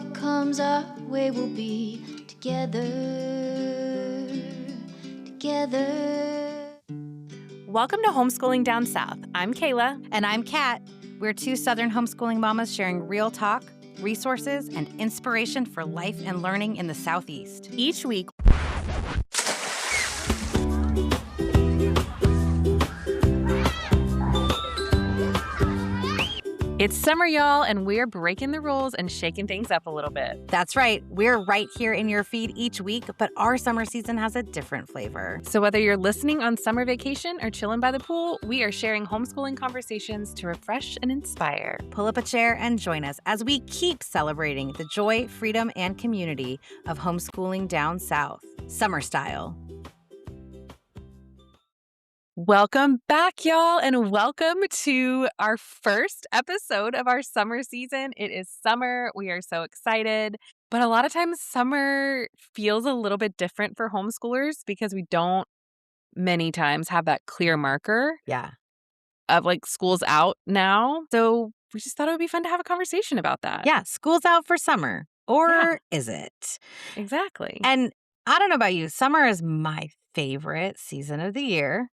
what comes our way will be together. Welcome to Homeschooling Down South. I'm Kayla. And I'm Kat. We're two Southern homeschooling mamas sharing real talk, resources, and inspiration for life and learning in the Southeast. Each week, it's summer, y'all, and we're breaking the rules and shaking things up a little bit. That's right. We're right here in your feed each week, but our summer season has a different flavor. So whether you're listening on summer vacation or chilling by the pool, we are sharing homeschooling conversations to refresh and inspire. Pull up a chair and join us as we keep celebrating the joy, freedom, and community of homeschooling down south, summer style. Welcome back, y'all, and welcome to our first episode of our summer season. It is summer. We are so excited. But a lot of times summer feels a little bit different for homeschoolers because we don't many times have that clear marker of like school's out now. So we just thought it would be fun to have a conversation about that. Yeah, school's out for summer. Or is it? Exactly. And I don't know about you, summer is my favorite season of the year.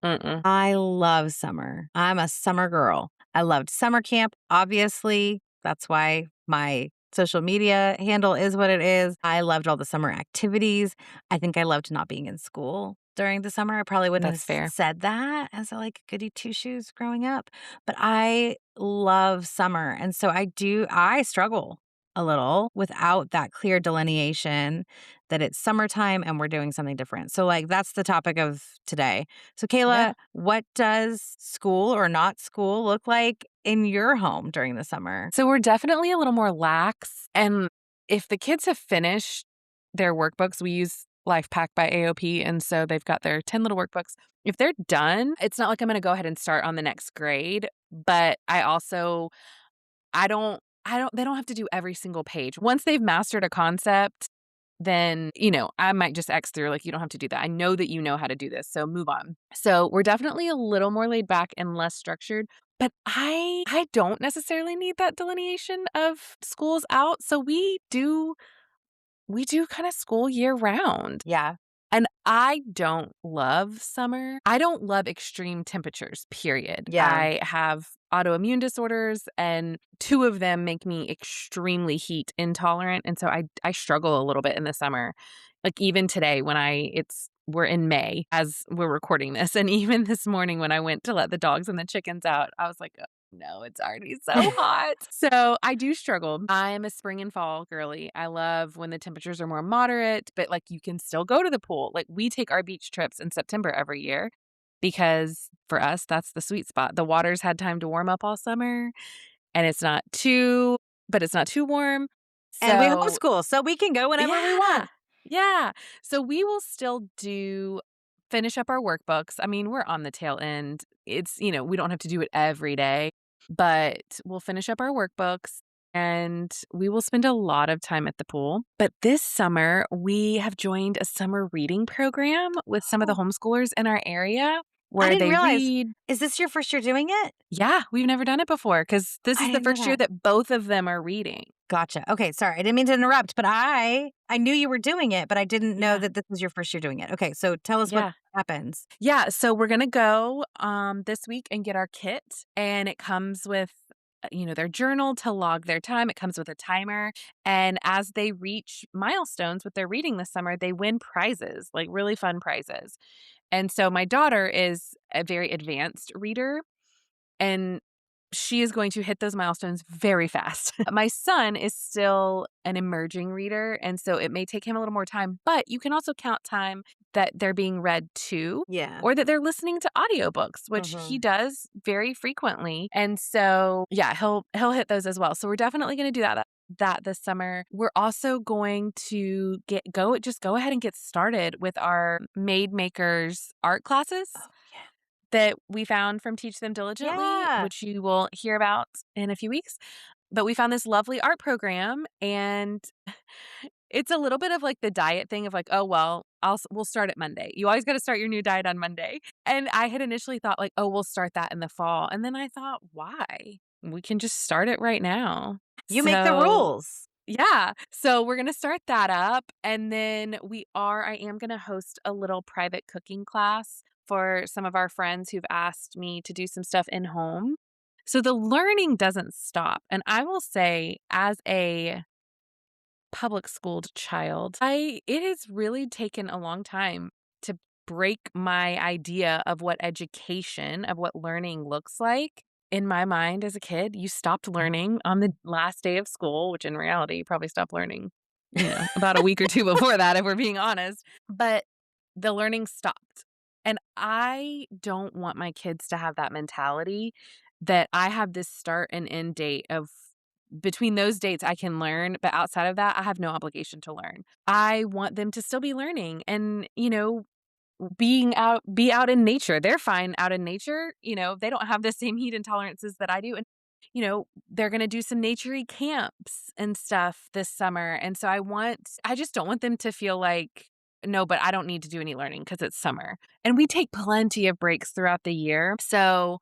I love summer. I'm a summer girl. I loved summer camp, obviously. That's why my social media handle is what it is. I loved all the summer activities. I think I loved not being in school during the summer. I probably wouldn't have said that as a like goody two-shoes growing up. But I love summer. And so I struggle a little without that clear delineation that it's summertime and we're doing something different. So like that's the topic of today. So Kayla, what does school or not school look like in your home during the summer? So we're definitely a little more lax. And if the kids have finished their workbooks, we use LifePack by AOP. And so they've got their 10 little workbooks. If they're done, it's not like I'm going to go ahead and start on the next grade. But they don't have to do every single page. Once they've mastered a concept, then, I might just X through, like, you don't have to do that. I know that you know how to do this, so move on. So we're definitely a little more laid back and less structured, but I don't necessarily need that delineation of school's out. So we do kind of school year round. Yeah. And I don't love summer. I don't love extreme temperatures, period. Yeah. I have autoimmune disorders, and 2 of them make me extremely heat intolerant. And so I struggle a little bit in the summer. Like even today when we're in May as we're recording this. And even this morning when I went to let the dogs and the chickens out, I was like, oh, no, it's already so hot. So I do struggle. I am a spring and fall girly. I love when the temperatures are more moderate, but like you can still go to the pool. Like we take our beach trips in September every year because for us, that's the sweet spot. The water's had time to warm up all summer and it's not too warm. And we homeschool, so we can go whenever we want. Yeah. So we will still finish up our workbooks. I mean, we're on the tail end. It's, we don't have to do it every day, but we'll finish up our workbooks and we will spend a lot of time at the pool. But this summer, we have joined a summer reading program with some of the homeschoolers in our area where they read. Is this your first year doing it? Yeah, we've never done it before because this is the first year that both of them are reading. Gotcha. Okay, sorry. I didn't mean to interrupt, but I knew you were doing it, but I didn't know that this was your first year doing it. Okay, so tell us what happens. Yeah, so we're going to go this week and get our kit, and it comes with their journal to log their time. It comes with a timer, and as they reach milestones with their reading this summer, they win prizes, like really fun prizes. And so my daughter is a very advanced reader, and she is going to hit those milestones very fast. My son is still an emerging reader, and so it may take him a little more time, but you can also count time that they're being read to, or that they're listening to audiobooks, which he does very frequently. And so, he'll hit those as well. So we're definitely going to do that this summer. We're also going to go ahead and get started with our Made Makers art classes. Oh, yeah. That we found from Teach Them Diligently, which you will hear about in a few weeks. But we found this lovely art program, and it's a little bit of like the diet thing of like, oh, well, we'll start it Monday. You always got to start your new diet on Monday. And I had initially thought like, oh, we'll start that in the fall. And then I thought, why? We can just start it right now. You make the rules. Yeah. So we're gonna start that up, and then I am gonna host a little private cooking class for some of our friends who've asked me to do some stuff in home. So the learning doesn't stop, and I will say as a public schooled child, it has really taken a long time to break my idea of what education, of what learning looks like. In my mind as a kid, you stopped learning on the last day of school, which in reality, you probably stopped learning, about a week or 2 before that, if we're being honest. But the learning stopped. And I don't want my kids to have that mentality that I have this start and end date of between those dates I can learn, but outside of that, I have no obligation to learn. I want them to still be learning and, be out in nature. They're fine out in nature, they don't have the same heat intolerances that I do, and, they're gonna do some naturey camps and stuff this summer, and so I just don't want them to feel like, "No, but I don't need to do any learning because it's summer." And we take plenty of breaks throughout the year, so,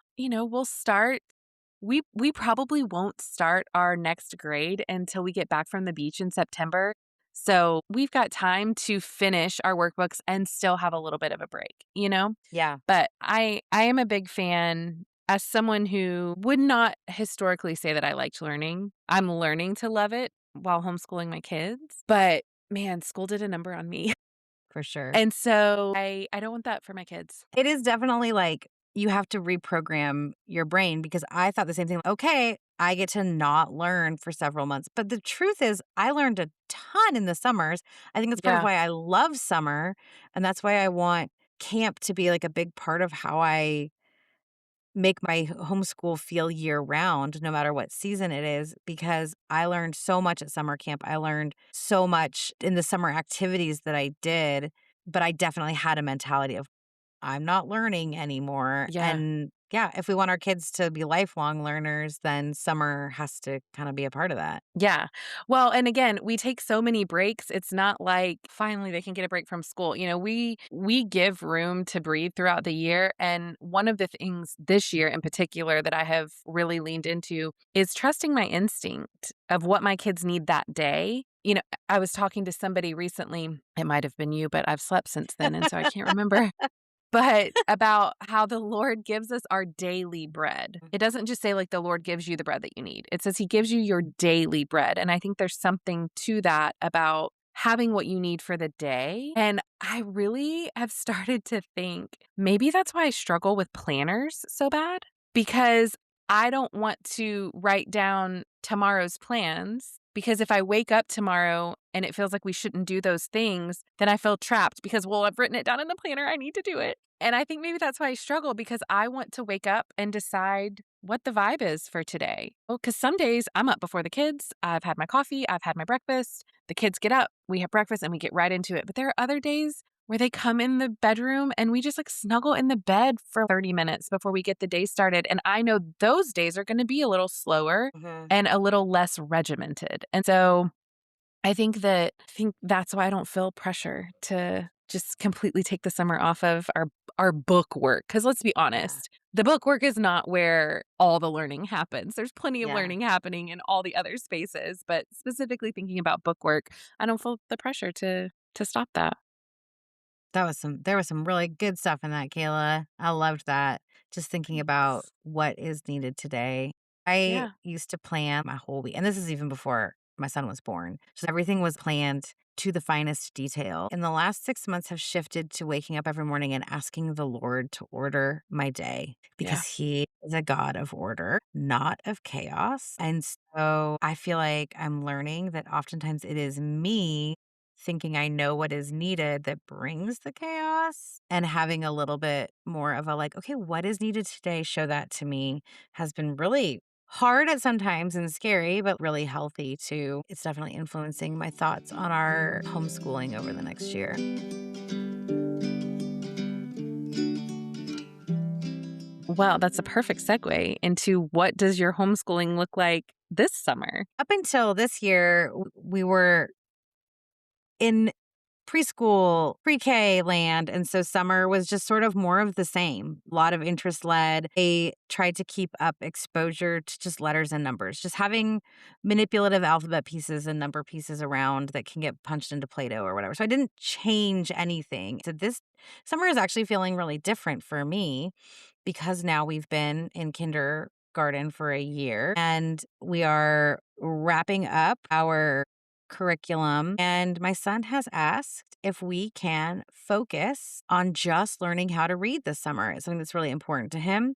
we probably won't start our next grade until we get back from the beach in September. So we've got time to finish our workbooks and still have a little bit of a break, you know? Yeah. But I am a big fan as someone who would not historically say that I liked learning. I'm learning to love it while homeschooling my kids. But man, school did a number on me. For sure. And so I don't want that for my kids. It is definitely like you have to reprogram your brain because I thought the same thing. Okay, I get to not learn for several months. But the truth is, I learned a ton in the summers. I think that's part of Yeah. why I love summer. And that's why I want camp to be like a big part of how I make my homeschool feel year round, no matter what season it is, because I learned so much at summer camp. I learned so much in the summer activities that I did, but I definitely had a mentality of I'm not learning anymore. Yeah. And yeah, if we want our kids to be lifelong learners, then summer has to kind of be a part of that. Yeah. Well, and again, we take so many breaks. It's not like finally they can get a break from school. We give room to breathe throughout the year, and one of the things this year in particular that I have really leaned into is trusting my instinct of what my kids need that day. I was talking to somebody recently, it might have been you, but I've slept since then and so I can't remember. But about how the Lord gives us our daily bread. It doesn't just say, like, the Lord gives you the bread that you need. It says he gives you your daily bread, and I think there's something to that about having what you need for the day, and I really have started to think maybe that's why I struggle with planners so bad, because I don't want to write down tomorrow's plans, because if I wake up tomorrow and it feels like we shouldn't do those things, then I feel trapped because, well, I've written it down in the planner. I need to do it. And I think maybe that's why I struggle because I want to wake up and decide what the vibe is for today. Well, because some days I'm up before the kids. I've had my coffee, I've had my breakfast. The kids get up, we have breakfast, and we get right into it. But there are other days where they come in the bedroom and we just like snuggle in the bed for 30 minutes before we get the day started. And I know those days are going to be a little slower Mhm. and a little less regimented. And so I think that's why I don't feel pressure to just completely take the summer off of our book work. Because let's be Yeah. honest, the book work is not where all the learning happens. There's plenty of Yeah. learning happening in all the other spaces, but specifically thinking about book work, I don't feel the pressure to stop that. There was some really good stuff in that, Kayla. I loved that. Just thinking about Thanks. what is needed today. I Yeah. used to plan my whole week, and this is even before my son was born. So everything was planned to the finest detail. In the last 6 months have shifted to waking up every morning and asking the Lord to order my day Yeah. because he is a God of order, not of chaos. And so I feel like I'm learning that oftentimes it is me thinking I know what is needed that brings the chaos and having a little bit more of a like, okay, what is needed today? Show that to me has been really hard at sometimes and scary, but really healthy too. It's definitely influencing my thoughts on our homeschooling over the next year. Well, that's a perfect segue into what does your homeschooling look like this summer? Up until this year, we were in preschool, pre-K land. And so summer was just sort of more of the same. A lot of interest led. They tried to keep up exposure to just letters and numbers, just having manipulative alphabet pieces and number pieces around that can get punched into Play-Doh or whatever. So I didn't change anything. So this summer is actually feeling really different for me because now we've been in kindergarten for a year and we are wrapping up our curriculum. And my son has asked if we can focus on just learning how to read this summer. It's something that's really important to him.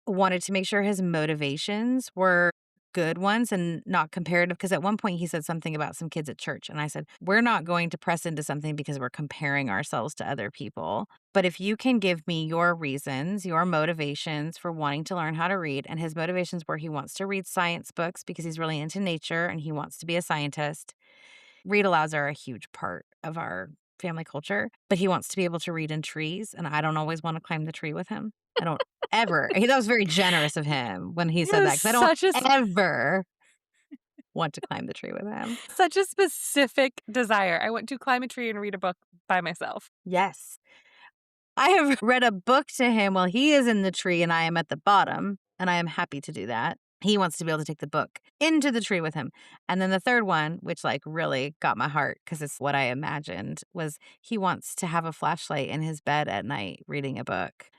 Wanted to make sure his motivations were good ones and not comparative. Because at one point he said something about some kids at church. And I said, we're not going to press into something because we're comparing ourselves to other people. But if you can give me your reasons, your motivations for wanting to learn how to read, and his motivations were he wants to read science books because he's really into nature and he wants to be a scientist. Read alouds are a huge part of our family culture, but he wants to be able to read in trees, and I don't always wanna climb the tree with him. I don't ever that was very generous of him when he That said that is because I don't such a ever want to climb the tree with him. such a specific desire. I want to climb a tree and read a book by myself. Yes. I have read a book to him while he is in the tree and I am at the bottom, and I am happy to do that. He wants to be able to take the book into the tree with him. And then the third one, which like really got my heart because it's what I imagined, was he wants to have a flashlight in his bed at night reading a book,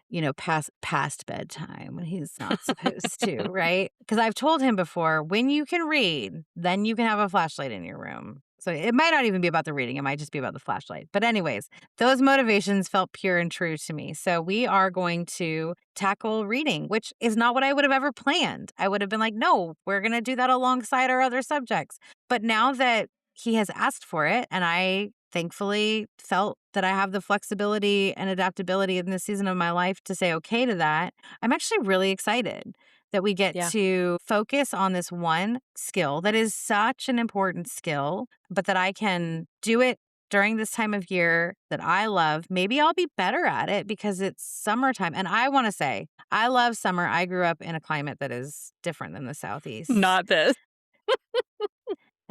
past bedtime when he's not supposed to, right? Because I've told him before, when you can read, then you can have a flashlight in your room. So it might not even be about the reading, it might just be about the flashlight. But anyways, those motivations felt pure and true to me. So we are going to tackle reading, which is not what I would have ever planned. I would have been like, no, we're going to do that alongside our other subjects. But now that he has asked for it, and I thankfully felt that I have the flexibility and adaptability in this season of my life to say okay to that, I'm actually really excited that we get Yeah. to focus on this one skill that is such an important skill, but that I can do it during this time of year that I love. Maybe I'll be better at it because it's summertime. And I want to say, I love summer. I grew up in a climate that is different than the Southeast. Not this.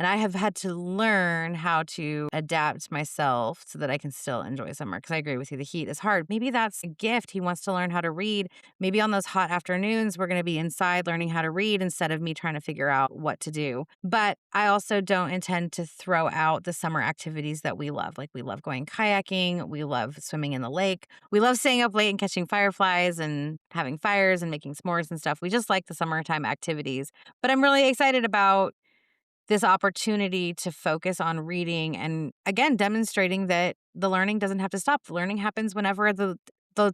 And I have had to learn how to adapt myself so that I can still enjoy summer. Because I agree with you, the heat is hard. Maybe that's a gift. He wants to learn how to read. Maybe on those hot afternoons, we're going to be inside learning how to read instead of me trying to figure out what to do. But I also don't intend to throw out the summer activities that we love. Like we love going kayaking. We love swimming in the lake. We love staying up late and catching fireflies and having fires and making s'mores and stuff. We just like the summertime activities. But I'm really excited about this opportunity to focus on reading and again demonstrating that the learning doesn't have to stop. The learning happens whenever the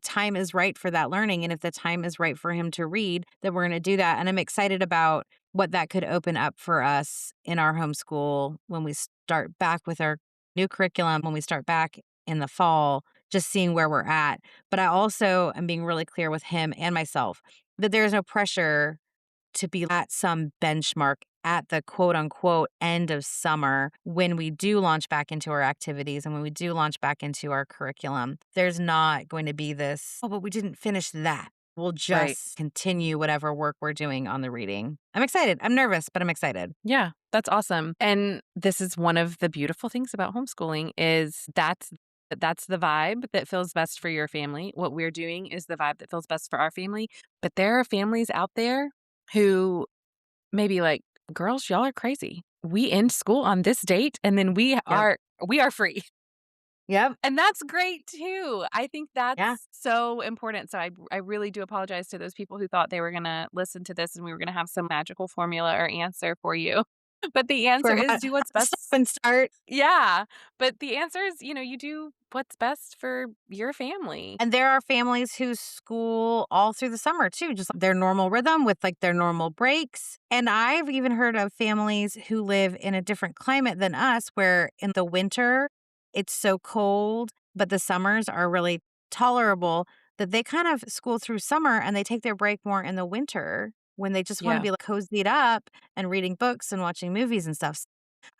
time is right for that learning, and if the time is right for him to read, then we're going to do that. And I'm excited about what that could open up for us in our homeschool when we start back with our new curriculum, when we start back in the fall, just seeing where we're at. But I also am being really clear with him and myself that there is no pressure to be at some benchmark at the quote unquote end of summer when we do launch back into our activities and when we do launch back into our curriculum. There's not going to be this, oh, but we didn't finish that. We'll Right. just continue whatever work we're doing on the reading. I'm excited. I'm nervous, but I'm excited. Yeah, that's awesome. And this is one of the beautiful things about homeschooling is that's the vibe that feels best for your family. What we're doing is the vibe that feels best for our family. But there are families out there who may be like, girls, y'all are crazy. We end school on this date and then Yep. we are free. Yep. And that's great too. I think Yeah. that's so important. So I really do apologize to those people who thought they were going to listen to this and we were going to have some magical formula or answer for you. But the answer For is how do what's to stop best. and start. Yeah. But the answer is, you do what's best for your family. And there are families who school all through the summer too, just their normal rhythm with like their normal breaks. And I've even heard of families who live in a different climate than us, where in the winter it's so cold, but the summers are really tolerable that they kind of school through summer and they take their break more in the winter when they just want to Yeah. be like cozied up and reading books and watching movies and stuff.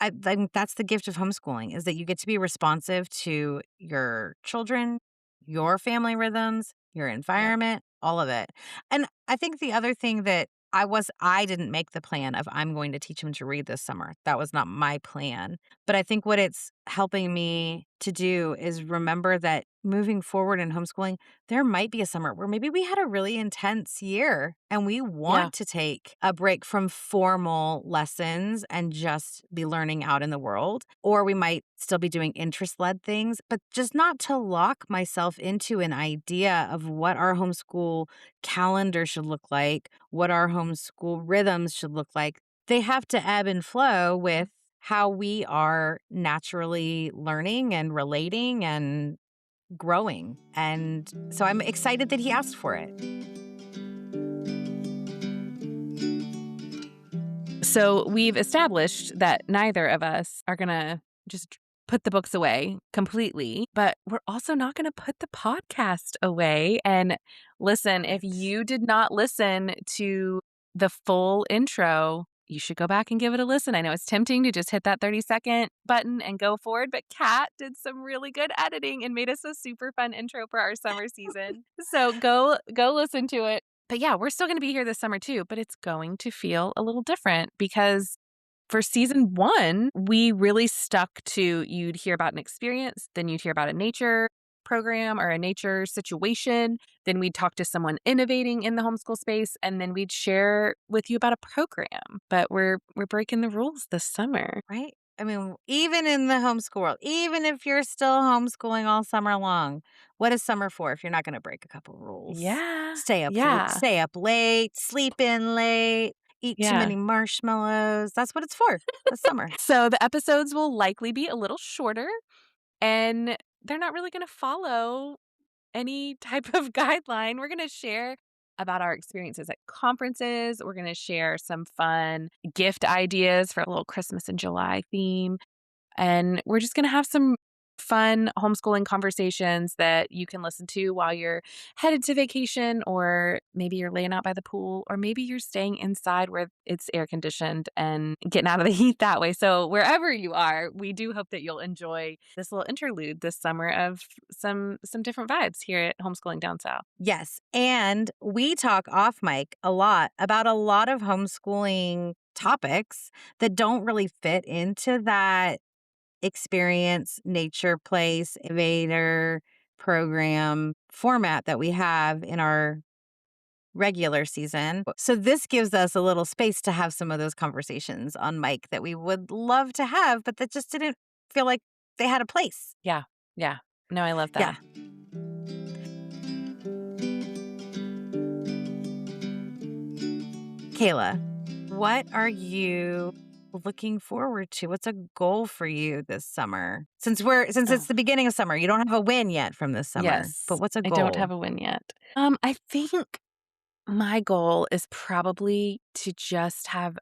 I think that's the gift of homeschooling is that you get to be responsive to your children, your family rhythms, your Yep. environment, all of it. And I think the other thing that I didn't make the plan of I'm going to teach him to read this summer. That was not my plan. But I think what it's helping me to do is remember that moving forward in homeschooling, there might be a summer where maybe we had a really intense year and we Yeah. want to take a break from formal lessons and just be learning out in the world. Or we might still be doing interest led things, but just not to lock myself into an idea of what our homeschool calendar should look like, what our homeschool rhythms should look like. They have to ebb and flow with how we are naturally learning and relating and growing. And so I'm excited that he asked for it. So we've established that neither of us are going to just put the books away completely, but we're also not going to put the podcast away. And listen, if you did not listen to the full intro, you should go back and give it a listen. I know it's tempting to just hit that 30-second button and go forward, but Kat did some really good editing and made us a super fun intro for our summer season. So go listen to it. But yeah, we're still going to be here this summer too, but it's going to feel a little different because for season 1, we really stuck to you'd hear about an experience, then you'd hear about a nature program or a nature situation, then we'd talk to someone innovating in the homeschool space, and then we'd share with you about a program. But we're breaking the rules this summer. Right? I mean, even in the homeschool world, even if you're still homeschooling all summer long, what is summer for if you're not going to break a couple rules? Yeah. Stay up, Yeah. stay up late, sleep in late, eat too Yeah. many marshmallows. That's what it's for. The summer. So the episodes will likely be a little shorter and they're not really going to follow any type of guideline. We're going to share about our experiences at conferences. We're going to share some fun gift ideas for a little Christmas in July theme. And we're just going to have some fun homeschooling conversations that you can listen to while you're headed to vacation, or maybe you're laying out by the pool, or maybe you're staying inside where it's air conditioned and getting out of the heat that way. So wherever you are, we do hope that you'll enjoy this little interlude this summer of some different vibes here at Homeschooling Down South. Yes. And we talk off mic a lot about a lot of homeschooling topics that don't really fit into that experience, nature, place, innovator program format that we have in our regular season. So this gives us a little space to have some of those conversations on mic that we would love to have, but that just didn't feel like they had a place. Yeah. Yeah. No, I love that. Yeah. Kayla, what are you looking forward to? What's a goal for you this summer? Since it's the beginning of summer, you don't have a win yet from this summer. Yes. But what's a I goal? don't have a win yet. I think my goal is probably to just have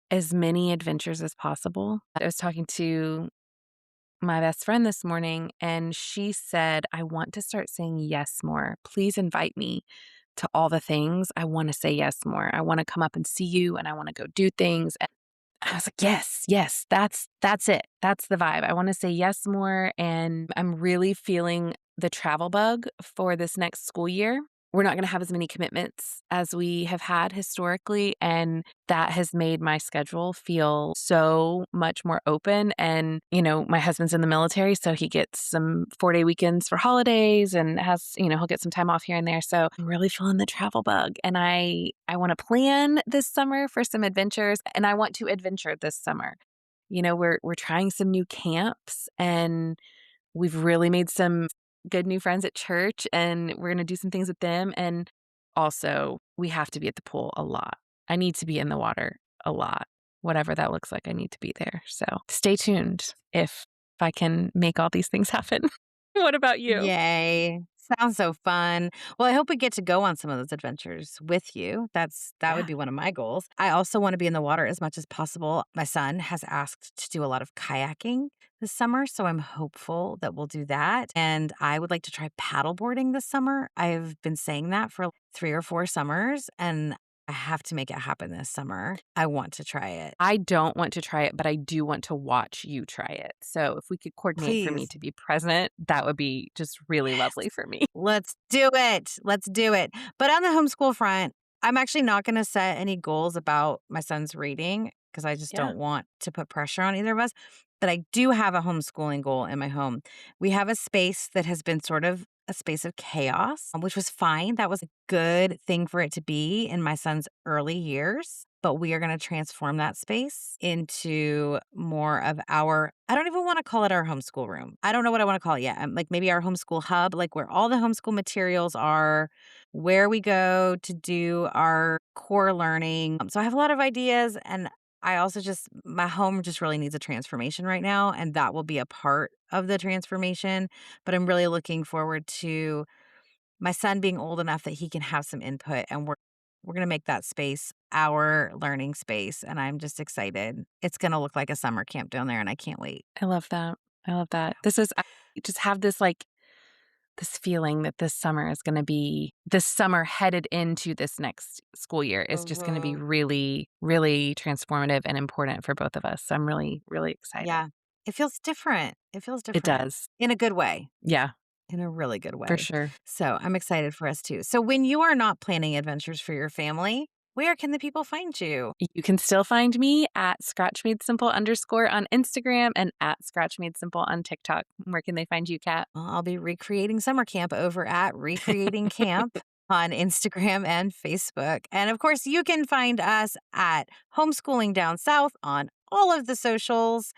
as many adventures as possible. I was talking to my best friend this morning, and she said, I want to start saying yes more. Please invite me to all the things. I want to say yes more. I want to come up and see you, and I want to go do things. And I was like, yes, that's it. That's the vibe. I want to say yes more. And I'm really feeling the travel bug for this next school year. We're not going to have as many commitments as we have had historically. And that has made my schedule feel so much more open. And, my husband's in the military, so he gets some 4-day weekends for holidays and has, he'll get some time off here and there. So I'm really feeling the travel bug. And I want to plan this summer for some adventures, and I want to adventure this summer. We're trying some new camps, and we've really made some good new friends at church, and we're going to do some things with them. And also, we have to be at the pool a lot. I need to be in the water a lot. Whatever that looks like, I need to be there. So stay tuned if I can make all these things happen. What about you? Yay. Sounds so fun. Well, I hope we get to go on some of those adventures with you. That would be one of my goals. I also want to be in the water as much as possible. My son has asked to do a lot of kayaking this summer, so I'm hopeful that we'll do that. And I would like to try paddleboarding this summer. I've been saying that for 3 or 4 summers, and I have to make it happen this summer. I want to try it. I don't want to try it, but I do want to watch you try it. So if we could coordinate for me Please. to be present, that would be just really lovely for me. Let's do it. Let's do it. But on the homeschool front, I'm actually not going to set any goals about my son's reading because I just Yeah. don't want to put pressure on either of us. But I do have a homeschooling goal in my home. We have a space that has been sort of a space of chaos, which was fine. That was a good thing for it to be in my son's early years. But we are going to transform that space into more of our, I don't even want to call it our homeschool room. I don't know what I want to call it yet. Like maybe our homeschool hub, like where all the homeschool materials are, where we go to do our core learning. So I have a lot of ideas, and I also just, my home just really needs a transformation right now, and that will be a part of the transformation. But I'm really looking forward to my son being old enough that he can have some input, and we're going to make that space our learning space, and I'm just excited. It's going to look like a summer camp down there, and I can't wait. I love that. I love that. I just have this like this feeling that this summer is going to be this summer headed into this next school year is just going to be Mhm. really, really transformative and important for both of us. So I'm really, really excited. Yeah. It feels different. It feels It different does. in a good way. Yeah, In a really good for way. sure. So I'm excited for us too. So when you are not planning adventures for your family, where can the people find you? You can still find me at scratchmadesimple underscore on Instagram and at scratchmadesimple on TikTok. Where can they find you, Kat? Well, I'll be recreating summer camp over at Recreating Camp on Instagram and Facebook. And of course, you can find us at Homeschooling Down South on all of the socials.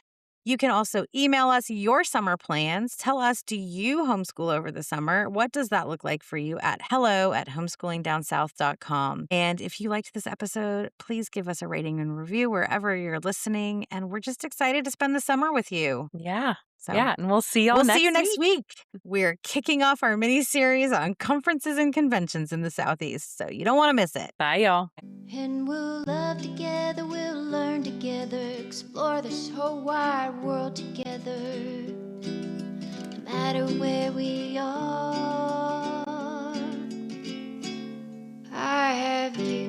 You can also email us your summer plans. Tell us, do you homeschool over the summer? What does that look like for you at hello@homeschoolingdownsouth.com. And if you liked this episode, please give us a rating and review wherever you're listening. And we're just excited to spend the summer with you. Yeah. So Yeah. And we'll see y'all we'll see you next next week. week. We're kicking off our mini series on conferences and conventions in the Southeast, so you don't want to miss it. Bye, y'all. And we'll love together, we'll learn together, explore this whole wide world together. No matter where we are, I have you.